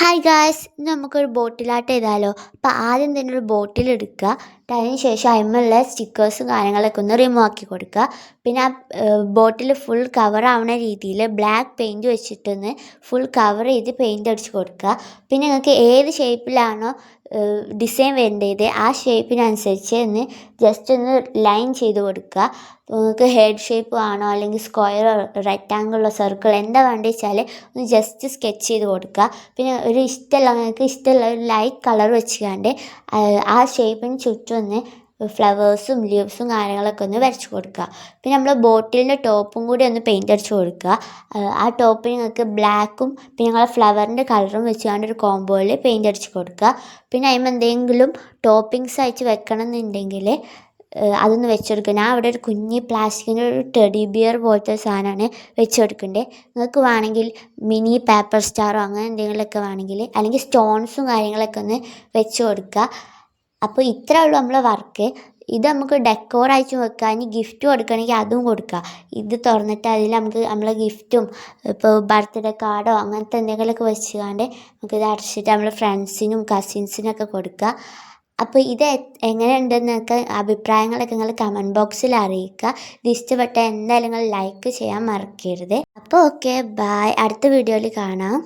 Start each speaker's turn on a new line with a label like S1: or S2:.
S1: Hi guys ഇന്ന് നമുക്കൊരു bottle art ചെയ്താലോ. അപ്പോൾ ആദ്യം തന്നെ ഒരു ബോട്ടിൽ എടുക്കുക. അതിന് ശേഷം അതിന്മേലുള്ള സ്റ്റിക്കേഴ്സും കാര്യങ്ങളൊക്കെ ഒന്ന് റിമൂവ് ആക്കി കൊടുക്കുക. പിന്നെ ആ ബോട്ടിൽ ഫുൾ കവർ ആവുന്ന രീതിയിൽ ബ്ലാക്ക് പെയിൻറ്റ് വെച്ചിട്ടൊന്ന് ഫുൾ കവർ ചെയ്ത് പെയിൻറ്റ് അടിച്ച് കൊടുക്കുക. പിന്നെ നിങ്ങൾക്ക് ഏത് ഷേപ്പിലാണോ ഡിസൈൻ വേണ്ടത് ആ ഷേപ്പിനനുസരിച്ച് ഒന്ന് ജസ്റ്റ് ഒന്ന് ലൈൻ ചെയ്ത് കൊടുക്കുക. നിങ്ങൾക്ക് ഹെഡ് ഷേപ്പ് ആണോ അല്ലെങ്കിൽ സ്ക്വയർ, റെക്റ്റാങ്കിളോ സർക്കിൾ എന്താ വേണ്ടത് വെച്ചാൽ ഒന്ന് ജസ്റ്റ് സ്കെച്ച് ചെയ്ത് കൊടുക്കുക. പിന്നെ നിങ്ങൾക്ക് ഇഷ്ടമുള്ള ഒരു ലൈറ്റ് കളർ വെച്ചുകൊണ്ട് ആ ഷേപ്പിന് ചുറ്റും ഒന്ന് ഫ്ലവേഴ്സും ലീവ്സും കാര്യങ്ങളൊക്കെ ഒന്ന് വരച്ച് കൊടുക്കുക. പിന്നെ നമ്മൾ ബോട്ടിലിൻ്റെ ടോപ്പും കൂടി ഒന്ന് പെയിൻ്റ് അടിച്ച് കൊടുക്കുക. ആ ടോപ്പിന് നിങ്ങൾക്ക് ബ്ലാക്കും പിന്നെ ഞങ്ങൾ ഫ്ലവറിൻ്റെ കളറും വെച്ചുകൊണ്ട് ഒരു കോമ്പോയിൽ പെയിൻ്റ് അടിച്ച് കൊടുക്കുക. പിന്നെ അതിന് എന്തെങ്കിലും ടോപ്പിങ്സ് അയച്ച് വെക്കണം എന്നുണ്ടെങ്കിൽ അതൊന്ന് വെച്ചെടുക്കുക. ഞാൻ അവിടെ ഒരു കുഞ്ഞ് പ്ലാസ്റ്റിക്കിൻ്റെ ഒരു ടെഡി ബിയർ പോലത്തെ സാധനമാണ് വെച്ച് കൊടുക്കേണ്ടത്. നിങ്ങൾക്ക് വേണമെങ്കിൽ മിനി പേപ്പർ സ്റ്റാറോ അങ്ങനെ എന്തെങ്കിലുമൊക്കെ വേണമെങ്കിൽ, അല്ലെങ്കിൽ സ്റ്റോൺസും കാര്യങ്ങളൊക്കെ ഒന്ന് വെച്ച് കൊടുക്കുക. അപ്പോൾ ഇത്രേ ഉള്ളൂ നമ്മളെ വർക്ക്. ഇത് നമുക്ക് ഡെക്കോറായിട്ട് വെക്കുക. ഇനി ഗിഫ്റ്റ് കൊടുക്കണമെങ്കിൽ അതും കൊടുക്കുക. ഇത് തുറന്നിട്ട് അതിൽ നമുക്ക് നമ്മളെ ഗിഫ്റ്റും ഇപ്പോൾ ബർത്ത്ഡേ കാർഡോ അങ്ങനത്തെ എന്തെങ്കിലുമൊക്കെ വെച്ചുകൊണ്ട് നമുക്കിത് അടച്ചിട്ട് നമ്മളെ ഫ്രണ്ട്സിനും കസിൻസിനൊക്കെ കൊടുക്കുക. അപ്പോൾ ഇത് എങ്ങനെയുണ്ടെന്നൊക്കെ അഭിപ്രായങ്ങളൊക്കെ നിങ്ങൾ കമൻറ്റ് ബോക്സിൽ അറിയിക്കുക. ഇത് ഇഷ്ടപ്പെട്ടാൽ എന്തായാലും നിങ്ങൾ ലൈക്ക് ചെയ്യാൻ മറക്കരുത്. അപ്പോൾ ഓക്കെ, ബൈ. അടുത്ത വീഡിയോയിൽ കാണാം.